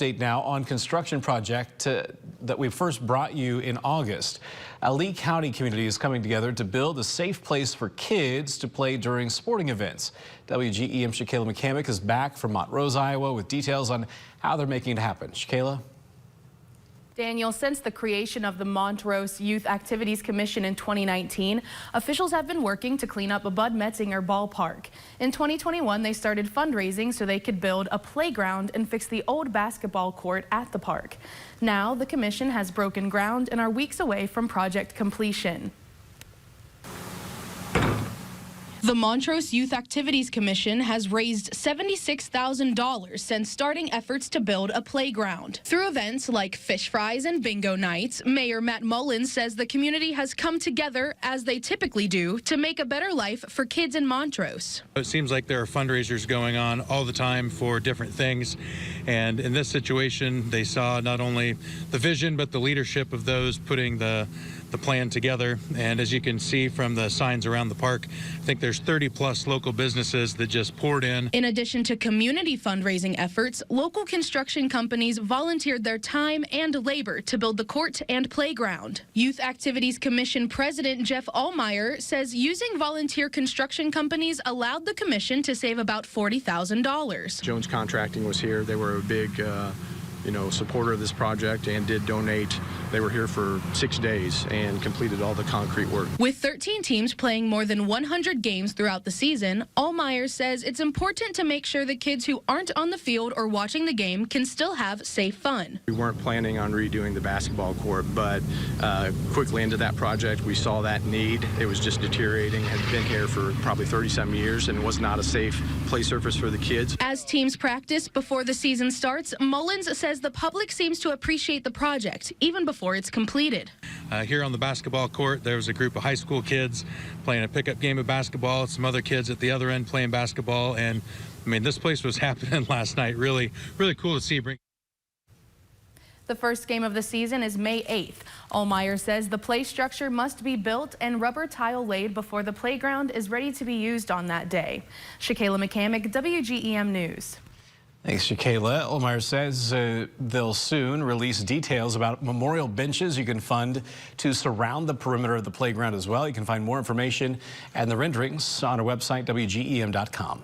update now on construction project that we first brought you in August. A Lee County community is coming together to build a safe place for kids to play during sporting events. WGEM Shakayla McCamick is back from Montrose, Iowa with details on how they're making it happen. Shakayla? Daniel, since the creation of the Montrose Youth Commission in 2019, officials have been working to clean up Bud Metzinger ballpark. In 2021, they started fundraising so they could build a playground and fix the old basketball court at the park. Now, the commission has broken ground and are weeks away from project completion. The Montrose Youth Commission has raised $76,000 since starting efforts to build a playground. Through events like fish fries and bingo nights, Mayor Matt Mullins says the community has come together, as they typically do, to make a better life for kids in Montrose. It seems like there are fundraisers going on all the time for different things, and in this situation they saw not only the vision but the leadership of those putting the plan together. And as you can see from the signs around the park, I think there's 30+ local businesses that just poured in. In addition to community fundraising efforts, local construction companies volunteered their time and labor to build the court and playground. Youth Activities Commission President Jeff Allmeyer says using volunteer construction companies allowed the commission to save about $40,000. Jones Contracting was here. They were a big supporter of this project and did donate. They were here for 6 days and completed all the concrete work. With 13 teams playing more than 100 games throughout the season, Allmeyer says it's important to make sure the kids who aren't on the field or watching the game can still have safe fun. We weren't planning on redoing the basketball court, but quickly into that project we saw that need. It was just deteriorating, had been here for probably 30-some years and was not a safe play surface for the kids. As teams practice before the season starts, Mullins says the public seems to appreciate the project, even before it's completed. Here on the basketball court, there was a group of high school kids playing a pickup game of basketball, some other kids at the other end playing basketball, and I mean, this place was happening last night. Really cool to see. The first game of the season is May 8th. Allmeyer says the play structure must be built and rubber tile laid before the playground is ready to be used on that day. Shakayla McCamick, WGEM News. Thanks, Shakayla. Allmeyer says they'll soon release details about memorial benches you can fund to surround the perimeter of the playground as well. You can find more information and the renderings on our website, WGEM.com.